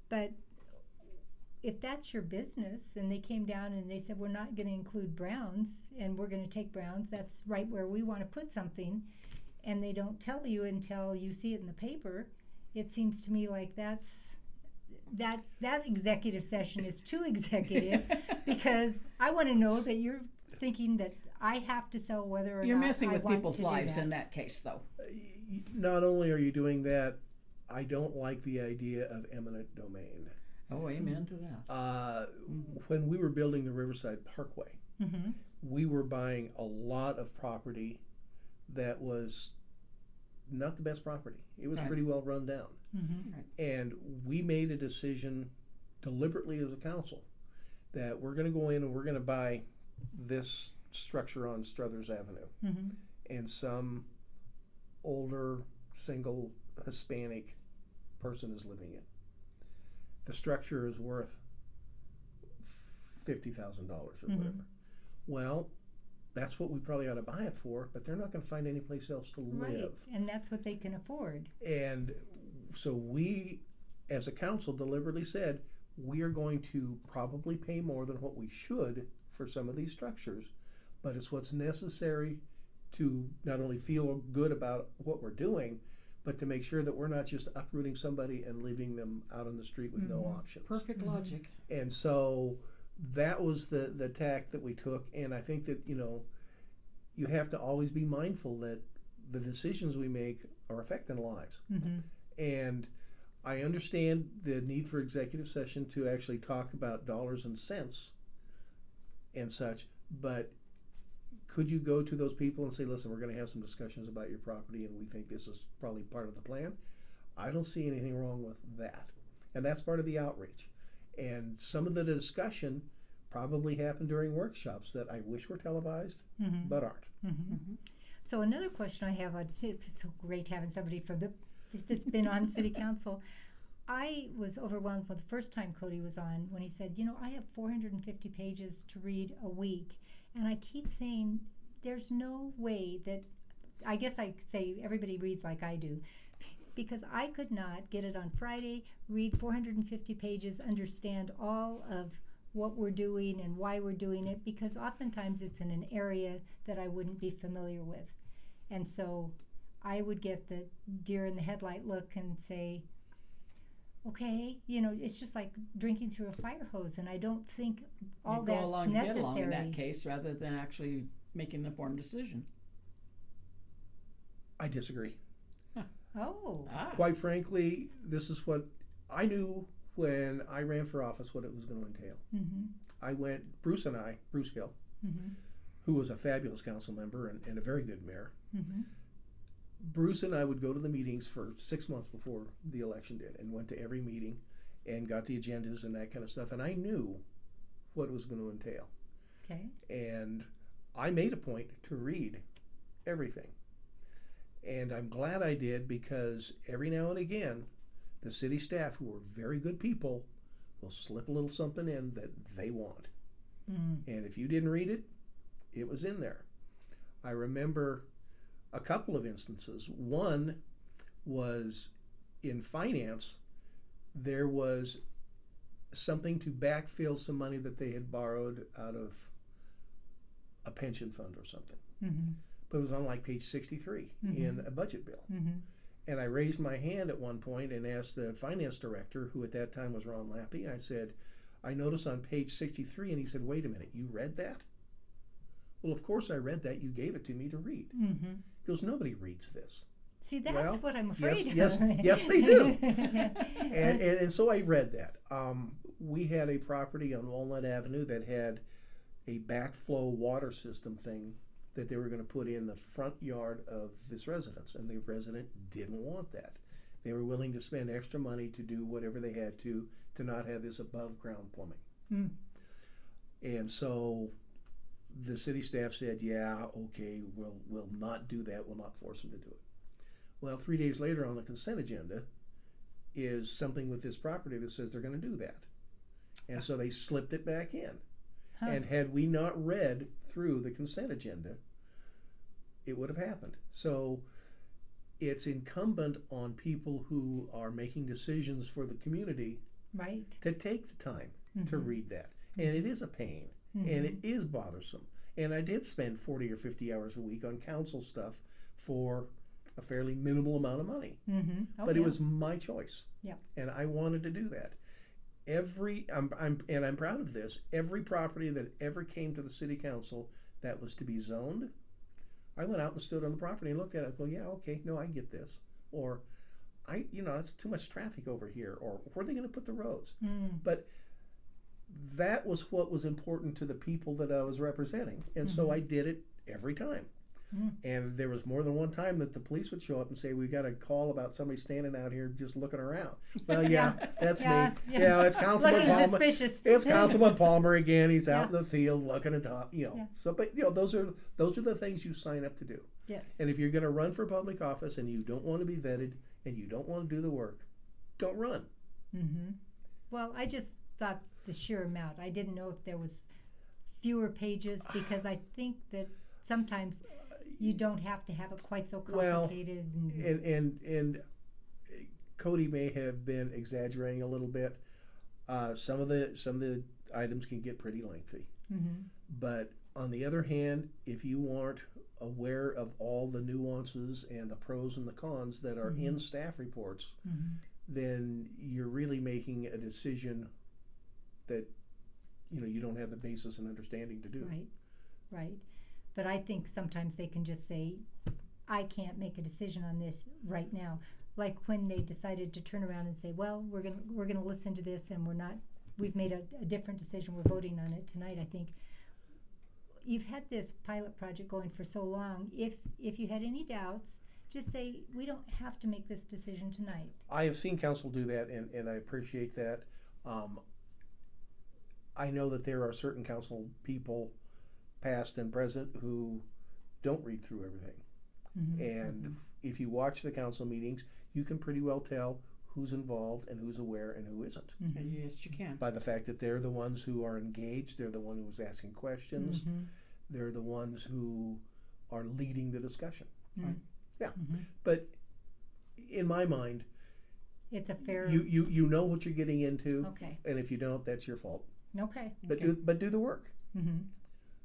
but if that's your business and they came down and they said, we're not going to include Browns and we're going to take Browns, that's right where we want to put something, and they don't tell you until you see it in the paper, it seems to me like that executive session is too executive, because I want to know that you're thinking that I have to sell whether or You're not messing I with want people's to do lives that. in that case, though. Not only are you doing that, I don't like the idea of eminent domain. Oh, amen to that. When we were building the Riverside Parkway, Mm-hmm. we were buying a lot of property that was not the best property. It was Right. pretty well run down. Mm-hmm. And we made a decision deliberately as a council that we're going to go in and we're going to buy this structure on Struthers Avenue. Mm-hmm. And some older single Hispanic person is living in. The structure is worth $50,000 or whatever. Well, that's what we probably ought to buy it for, but they're not going to find any place else to live. Right, and that's what they can afford. And so we, as a council, deliberately said, we are going to probably pay more than what we should for some of these structures, but it's what's necessary to not only feel good about what we're doing, but to make sure that we're not just uprooting somebody and leaving them out on the street with no options. Perfect logic. And so that was the tack that we took, and I think that, you have to always be mindful that the decisions we make are affecting lives. Mm-hmm. And I understand the need for executive session to actually talk about dollars and cents and such, but could you go to those people and say, listen, we're going to have some discussions about your property and we think this is probably part of the plan? I don't see anything wrong with that. And that's part of the outreach. And some of the discussion probably happened during workshops that I wish were televised, but aren't. So another question I have, it's so great having somebody that's been on city council. I was overwhelmed with the first time Cody was on when he said, I have 450 pages to read a week. And I keep saying, there's no way that, I guess I say everybody reads like I do, because I could not get it on Friday, read 450 pages, understand all of what we're doing and why we're doing it, because oftentimes it's in an area that I wouldn't be familiar with. And so I would get the deer in the headlight look and say, okay, it's just like drinking through a fire hose, and I don't think all You go that's along to get along necessary. in that case rather than actually making an informed decision. I disagree. Oh. Quite frankly, this is what I knew when I ran for office, what it was going to entail. Mm-hmm. Bruce Hill, Mm-hmm. who was a fabulous council member and a very good mayor, Mm-hmm. Bruce and I would go to the meetings for 6 months before the election did and went to every meeting and got the agendas and that kind of stuff. And I knew what it was going to entail. Okay. And I made a point to read everything. And I'm glad I did, because every now and again, the city staff, who are very good people, will slip a little something in that they want. Mm-hmm. And if you didn't read it, it was in there. I remember a couple of instances. One was in finance. There was something to backfill some money that they had borrowed out of a pension fund or something. Mm-hmm. But it was on like page 63 in a budget bill. Mm-hmm. And I raised my hand at one point and asked the finance director, who at that time was Ron Lappy, I said, I noticed on page 63, and he said, wait a minute, you read that? Well, of course I read that. You gave it to me to read. Mm-hmm. He goes, nobody reads this. See, that's Well, what I'm afraid yes, of. yes, they do. And so I read that. We had a property on Walnut Avenue that had a backflow water system thing that they were going to put in the front yard of this residence, and the resident didn't want that. They were willing to spend extra money to do whatever they had to not have this above ground plumbing. Mm. And so the city staff said, yeah, okay, we'll not do that. We'll not force them to do it. Well, 3 days later on the consent agenda is something with this property that says they're going to do that. And so they slipped it back in. Huh. And had we not read through the consent agenda, it would have happened. So it's incumbent on people who are making decisions for the community Right. to take the time to Mm-hmm. read that. And it is a pain, Mm-hmm. and it is bothersome. And I did spend 40 or 50 hours a week on council stuff for a fairly minimal amount of money. Mm-hmm. Oh, But yeah. it was my choice. Yeah. And I wanted to do that. I'm proud of this. Every property that ever came to the city council that was to be zoned, I went out and stood on the property and looked at it and go, yeah, okay, no, I get this. Or it's too much traffic over here, or where are they going to put the roads? Mm. But that was what was important to the people that I was representing. And so I did it every time. Mm. And there was more than one time that the police would show up and say, we got a call about somebody standing out here just looking around. Well, yeah, that's Yeah, me. yeah. Yeah, it's Councilman Looking Palmer. suspicious. It's Councilman Palmer again. He's out Yeah. in the field looking at top, Yeah. So, but those are the things you sign up to do. Yes. And if you're going to run for public office and you don't want to be vetted and you don't want to do the work, don't run. Mm-hmm. Well, I just thought the sheer amount. I didn't know if there was fewer pages because I think that sometimes you don't have to have it quite so complicated. And Cody may have been exaggerating a little bit. Some of the items can get pretty lengthy. Mm-hmm. But on the other hand, if you aren't aware of all the nuances and the pros and the cons that are in staff reports, then you're really making a decision that you don't have the basis and understanding to do. Right. But I think sometimes they can just say, I can't make a decision on this right now. Like when they decided to turn around and say, well, we're gonna listen to this and we've made a different decision, we're voting on it tonight. I think you've had this pilot project going for so long. If you had any doubts, just say, we don't have to make this decision tonight. I have seen council do that, and I appreciate that. I know that there are certain council people, past and present, who don't read through everything. Mm-hmm. And if you watch the council meetings, you can pretty well tell who's involved and who's aware and who isn't. Mm-hmm. Yes, you can. By the fact that they're the ones who are engaged, they're the one who's asking questions, Mm-hmm. they're the ones who are leading the discussion. Mm-hmm. Yeah. Mm-hmm. But in my mind, It's a fair. you know what you're getting into, Okay. and if you don't, that's your fault. Okay. But do the work. Mm-hmm.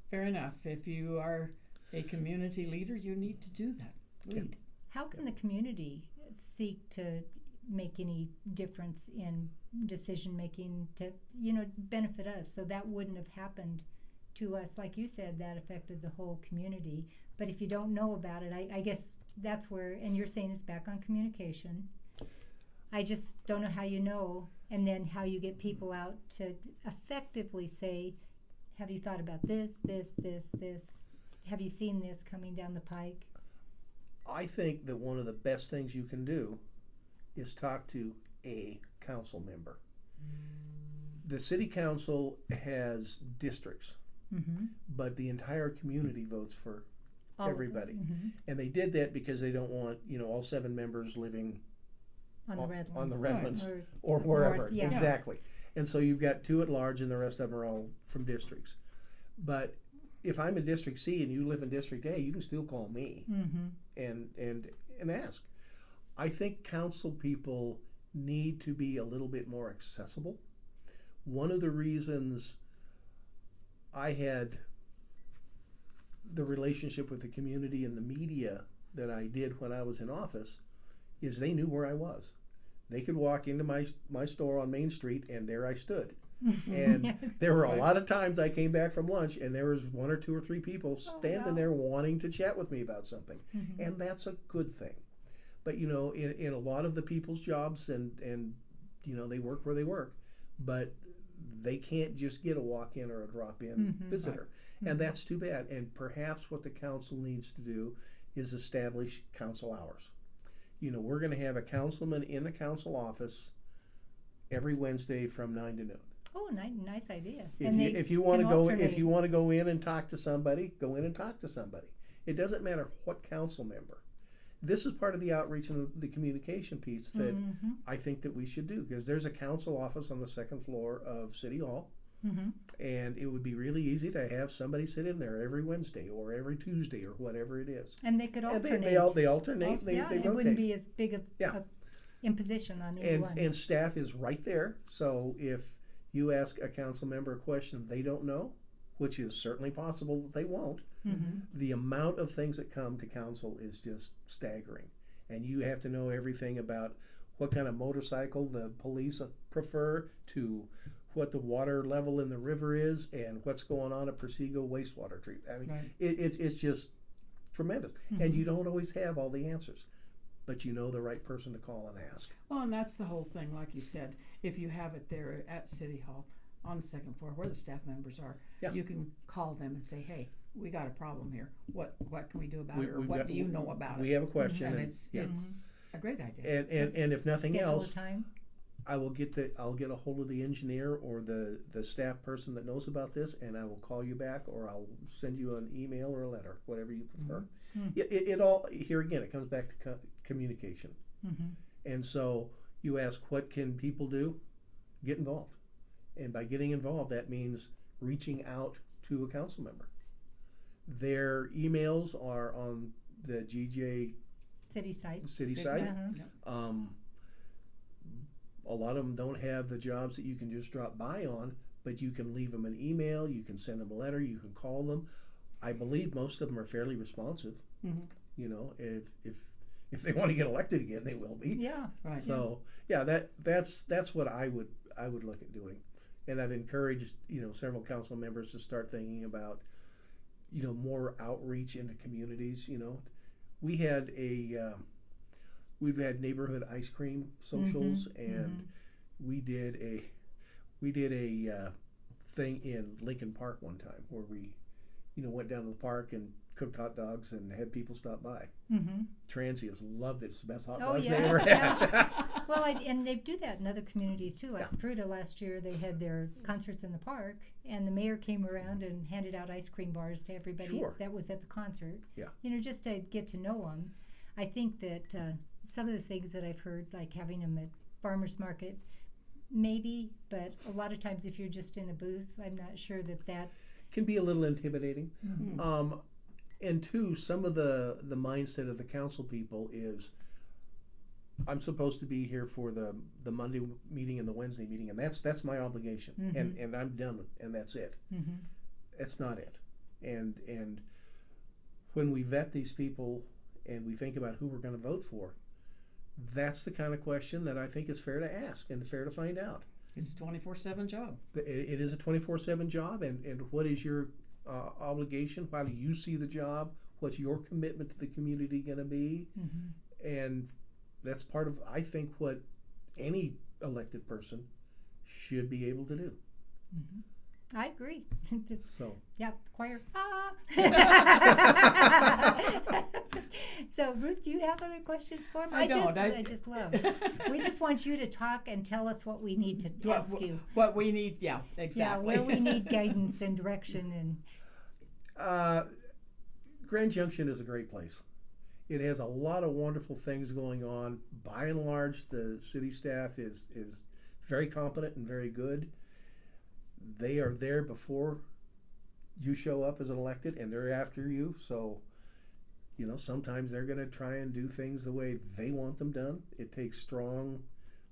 Fair enough. If you are a community leader, you need to do that. Lead. How can the community seek to make any difference in decision making to benefit us? So that wouldn't have happened to us, like you said, that affected the whole community. But if you don't know about it, I guess that's where, and you're saying it's back on communication. I just don't know how you know, and then how you get people out to effectively say, have you thought about this? Have you seen this coming down the pike? I think that one of the best things you can do is talk to a council member. The city council has districts, Mm-hmm. but the entire community votes for All of them. everybody. Mm-hmm. And they did that because they don't want, all 7 members living On the Redlands. on the Redlands Or- or wherever. North, yeah. Exactly. And so you've got 2 at large, and the rest of them are all from districts. But if I'm in District C and you live in District A, you can still call me Mm-hmm. and ask. I think council people need to be a little bit more accessible. One of the reasons I had the relationship with the community and the media that I did when I was in office is they knew where I was. They could walk into my store on Main Street, and there I stood. And there were a lot of times I came back from lunch and there was 1 or 2 or 3 people standing there wanting to chat with me about something. And that's a good thing. But you know, in a lot of the people's jobs and you know, they work where they work, but they can't just get a walk-in or a drop-in visitor. And that's too bad. And perhaps what the council needs to do is establish council hours. You know, we're going to have a councilman in the council office every Wednesday from 9 to noon. Oh, nice idea. If you want to go in and talk to somebody, go in and talk to somebody. It doesn't matter what council member. This is part of the outreach and the communication piece that I think that we should do, because there's a council office on the 2nd floor of City Hall, and it would be really easy to have somebody sit in there every Wednesday or every Tuesday or whatever it is. And they could alternate. And they alternate. They rotate. It wouldn't be as big a imposition on anyone. And staff is right there. So if you ask a council member a question they don't know, which is certainly possible that they won't, the amount of things that come to council is just staggering. And you have to know everything about what kind of motorcycle the police prefer, to what the water level in the river is, and what's going on at Persego wastewater treatment. I mean, it's just tremendous. And you don't always have all the answers, but you know the right person to call and ask. Well, and that's the whole thing, like you said. If you have it there at City Hall on the 2nd floor where the staff members are, you can call them and say, hey, we got a problem here. What can we do about it? Or what do you know about it? We have a question. And it's a great idea. And if nothing else, time. I'll get a hold of the engineer or the staff person that knows about this, and I will call you back, or I'll send you an email or a letter, whatever you prefer. It all, here again, it comes back to communication. And so you ask, what can people do? Get involved. And by getting involved, that means reaching out to a council member. Their emails are on the GJ City site. A lot of them don't have the jobs that you can just drop by on, but you can leave them an email, you can send them a letter, you can call them. I believe most of them are fairly responsive. You know, if they want to get elected again, they will be. Yeah, right. So that's what I would look at doing. And I've encouraged, you know, several council members to start thinking about, you know, more outreach into communities. You know, we've had neighborhood ice cream socials, and we did a thing in Lincoln Park one time where we, you know, went down to the park and cooked hot dogs and had people stop by. Transients loved it. It's the best hot dogs they ever had. Well, and they do that in other communities too. Like Fruta last year, they had their concerts in the park, and the mayor came around and handed out ice cream bars to everybody that was at the concert. You know, just to get to know them. I think that some of the things that I've heard, like having them at farmers market, maybe, but a lot of times if you're just in a booth, I'm not sure that can be a little intimidating. And two, some of the mindset of the council people is, I'm supposed to be here for the Monday meeting and the Wednesday meeting, and that's my obligation, and I'm done, and that's it. That's not it. And when we vet these people and we think about who we're going to vote for, that's the kind of question that I think is fair to ask and fair to find out. It's a 24/7 job. It is a 24/7 job, and what is your obligation? How do you see the job? What's your commitment to the community going to be? And that's part of, I think, what any elected person should be able to do. I agree. So yeah, choir. So Ruth, do you have other questions for me? I just love. We just want you to talk and tell us what we need to ask you. What we need, exactly. Yeah, where we need guidance and direction and. Grand Junction is a great place. It has a lot of wonderful things going on. By and large, the city staff is very competent and very good. They are there before you show up as an elected, and they're after you. So, you know, sometimes they're going to try and do things the way they want them done. It takes strong,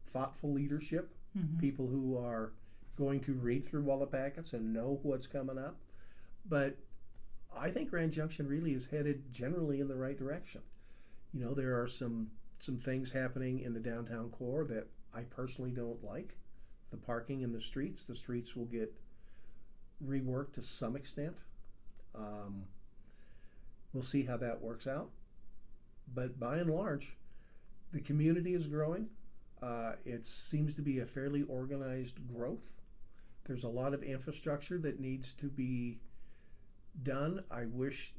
thoughtful leadership, people who are going to read through all the packets and know what's coming up. But I think Grand Junction really is headed generally in the right direction. You know, there are some things happening in the downtown core that I personally don't like. the parking in the streets. The streets will get reworked to some extent. We'll see how that works out. But by and large, the community is growing. It seems to be a fairly organized growth. There's a lot of infrastructure that needs to be done. I wish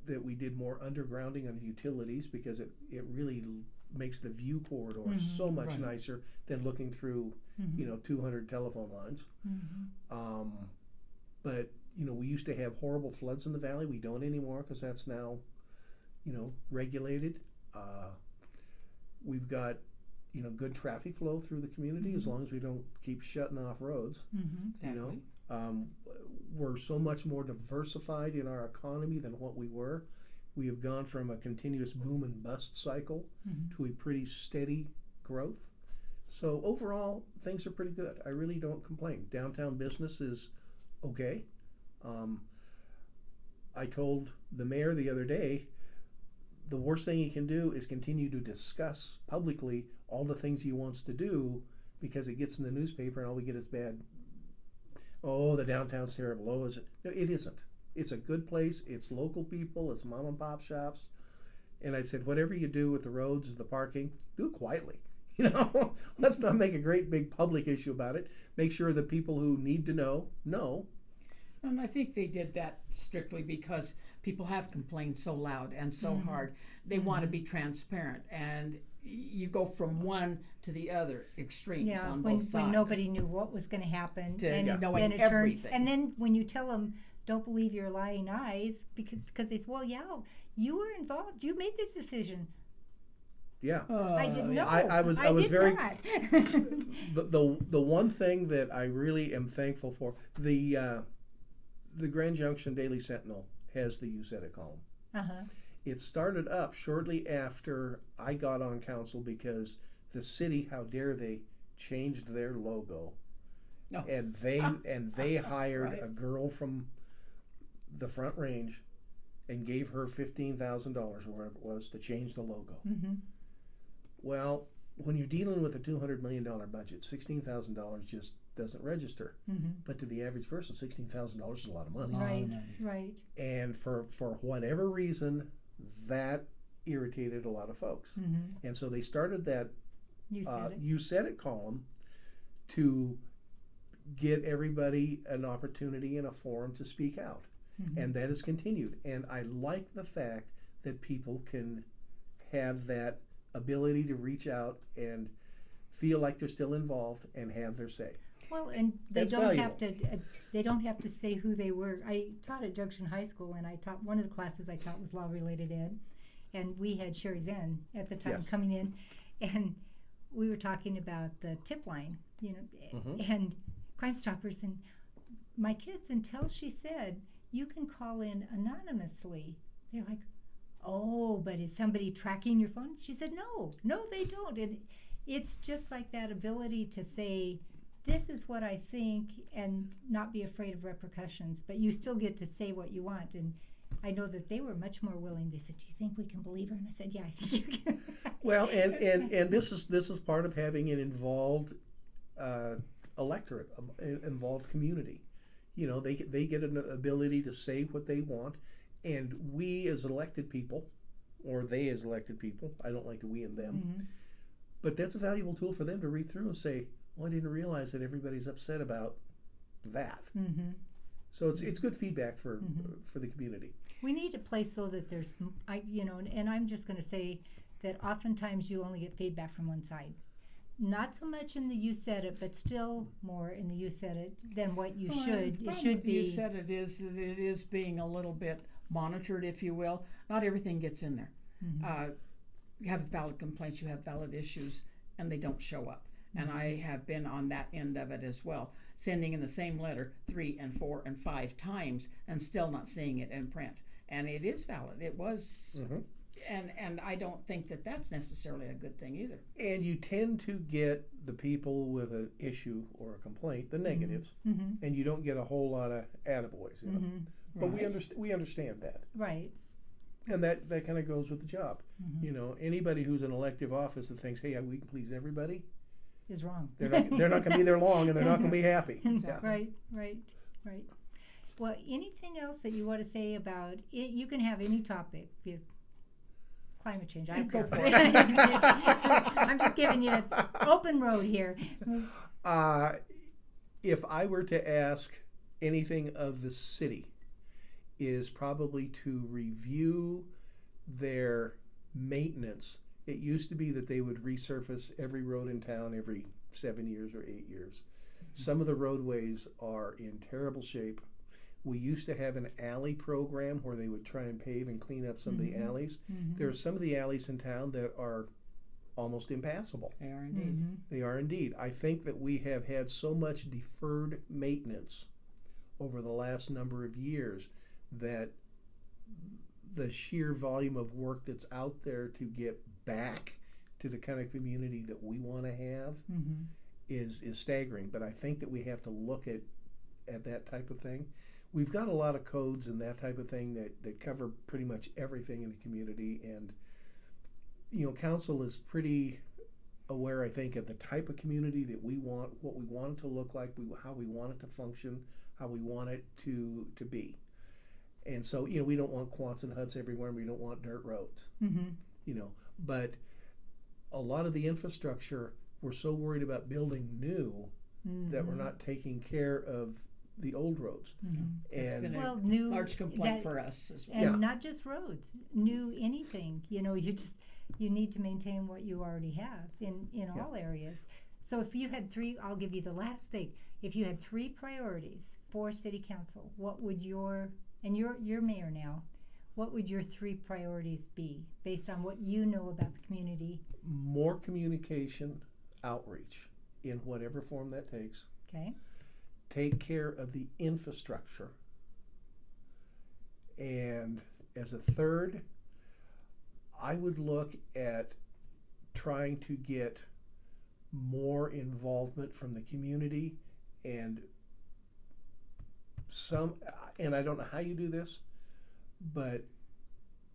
that we did more undergrounding on utilities, because it really makes the view corridor so much nicer than looking through 200 telephone lines. But we used to have horrible floods in the valley. We don't anymore, because that's now regulated. We've got good traffic flow through the community, as long as we don't keep shutting off roads. Exactly. We're so much more diversified in our economy than what we were. We have gone from a continuous boom and bust cycle to a pretty steady growth. So overall, things are pretty good. I really don't complain. Downtown business is okay. I told the mayor the other day, the worst thing he can do is continue to discuss publicly all the things he wants to do, because it gets in the newspaper and all we get is bad. Oh, the downtown's terrible. Oh, is it? No, it isn't. It's a good place. It's local people. It's mom and pop shops. And I said, whatever you do with the roads, the parking, do it quietly. Let's not make a great big public issue about it. Make sure the people who need to know. And I think they did that strictly because people have complained so loud and so hard. They want to be transparent, and you go from one to the other extremes on both sides. When nobody knew what was going to happen, and knowing then everything. And then when you tell them, don't believe your lying eyes, because they say, well, yeah, you were involved. You made this decision. Yeah. I didn't know. I was did very not. the one thing that I really am thankful for, the Grand Junction Daily Sentinel has the You Said It column. It started up shortly after I got on council, because the city, how dare they, changed their logo. And they hired a girl from the Front Range and gave her $15,000 or whatever it was to change the logo. Well, when you're dealing with a $200 million budget, $16,000 just doesn't register. But to the average person, $16,000 is a lot of money. Right. And for whatever reason, that irritated a lot of folks. And so they started that You Said It column to get everybody an opportunity and a forum to speak out. And that has continued. And I like the fact that people can have that ability to reach out and feel like they're still involved and have their say. Well, and they That's don't valuable. have to. They don't have to say who they were. I taught at Junction High School, and I taught one of the classes I taught was law-related ed, and we had Sherry Zen at the time coming in, and we were talking about the tip line, and Crime Stoppers, and my kids, until she said you can call in anonymously, they're like, oh, but is somebody tracking your phone? She said, no, they don't. And it's just like that ability to say, this is what I think, and not be afraid of repercussions, but you still get to say what you want. And I know that they were much more willing. They said, do you think we can believe her? And I said, yeah, I think you can. Well, and this is part of having an involved electorate, involved community. They get an ability to say what they want, and we as elected people, or they as elected people, I don't like to we and them, but that's a valuable tool for them to read through and say, well, I didn't realize that everybody's upset about that. So it's good feedback for the community. We need a place though that there's, and I'm just going to say that oftentimes you only get feedback from one side. Not so much in the You Said It, but still more in the You Said It than what you should. It should be. You said it is being a little bit monitored, if you will. Not everything gets in there. You have valid complaints, you have valid issues, and they don't show up. And I have been on that end of it as well, sending in the same letter 3 and 4 and 5 times and still not seeing it in print. And it is valid. It was, and I don't think that that's necessarily a good thing either. And you tend to get the people with an issue or a complaint, the negatives, and you don't get a whole lot of attaboys. But we understand that. Right. And that kind of goes with the job. Anybody who's in elective office that thinks, hey, we can please everybody, is wrong. They're not going to be there long, and they're not going to be happy. Right. Well, anything else that you want to say about it? You can have any topic. Climate change. I don't care. I'm just giving you an open road here. If I were to ask anything of the city, is probably to review their maintenance. It used to be that they would resurface every road in town every 7 years or 8 years. Some of the roadways are in terrible shape. We used to have an alley program where they would try and pave and clean up some of the alleys. There are some of the alleys in town that are almost impassable. They are indeed. They are indeed. I think that we have had so much deferred maintenance over the last number of years that the sheer volume of work that's out there to get back to the kind of community that we want to have is staggering. But I think that we have to look at that type of thing. We've got a lot of codes and that type of thing that cover pretty much everything in the community, and council is pretty aware, I think, of the type of community that we want, what we want it to look like, how we want it to function, how we want it to be. And so, we don't want quants and huts everywhere, and we don't want dirt roads. But a lot of the infrastructure, we're so worried about building new that we're not taking care of the old roads. It's been a new large complaint for us as well. And not just roads, new anything. You need to maintain what you already have in all areas. So if you had three, I'll give you the last thing. If you had three priorities for city council, what would you're mayor now, what would your three priorities be based on what you know about the community? More communication, outreach, in whatever form that takes. Okay. Take care of the infrastructure. And as a third, I would look at trying to get more involvement from the community and I don't know how you do this, but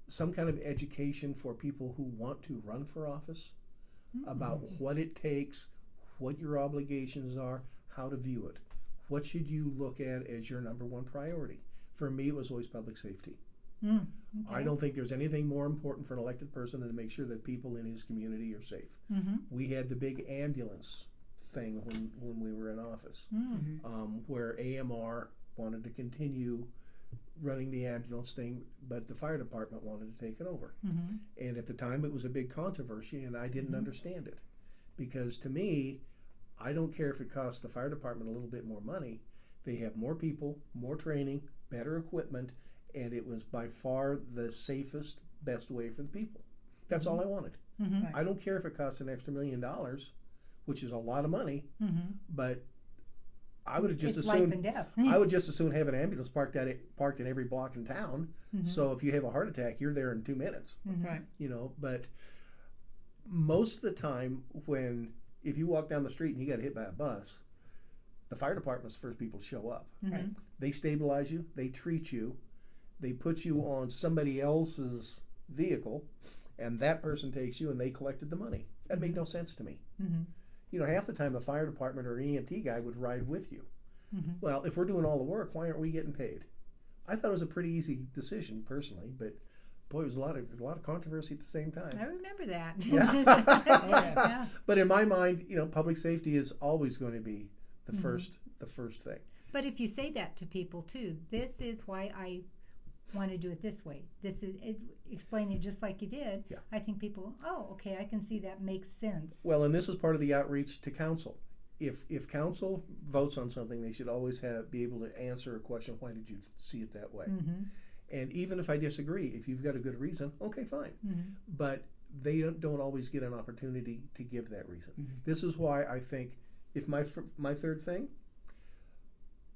some kind of education for people who want to run for office about what it takes, what your obligations are, how to view it. What should you look at as your number one priority? For me, it was always public safety. Okay. I don't think there's anything more important for an elected person than to make sure that people in his community are safe. We had the big ambulance thing when we were in office, where AMR wanted to continue running the ambulance thing, but the fire department wanted to take it over. And at the time, it was a big controversy, and I didn't understand it. Because to me, I don't care if it costs the fire department a little bit more money. They have more people, more training, better equipment, and it was by far the safest, best way for the people. That's all I wanted. I don't care if it costs an extra $1 million, which is a lot of money, but I would have just it's assumed life and death. I would just as soon have an ambulance parked in every block in town. So if you have a heart attack, you're there in 2 minutes. Right. But most of the time, if you walk down the street and you got hit by a bus, the fire department's the first people to show up. Right. They stabilize you, they treat you, they put you on somebody else's vehicle, and that person takes you and they collected the money. That made no sense to me. Half the time the fire department or an EMT guy would ride with you. Well, if we're doing all the work, why aren't we getting paid? I thought it was a pretty easy decision personally, but boy, it was a lot of controversy at the same time. I remember that. Yeah. But in my mind, public safety is always going to be the first thing. But if you say that to people too, this is why I want to do it this way. This is explaining just like you did. Yeah. I think people, okay, I can see that makes sense. Well, and this is part of the outreach to council. If council votes on something, they should always be able to answer a question, why did you see it that way? And even if I disagree, if you've got a good reason, okay, fine. But they don't always get an opportunity to give that reason. This is why I think, if my third thing,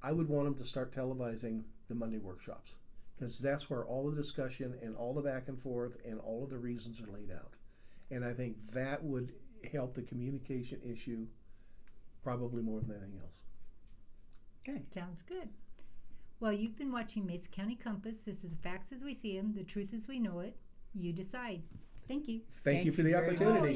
I would want them to start televising the Monday workshops, because that's where all the discussion and all the back and forth and all of the reasons are laid out. And I think that would help the communication issue probably more than anything else. Okay. Sounds good. Well, you've been watching Mesa County Compass. This is the facts as we see them, the truth as we know it. You decide. Thank you. Thank you for the opportunity.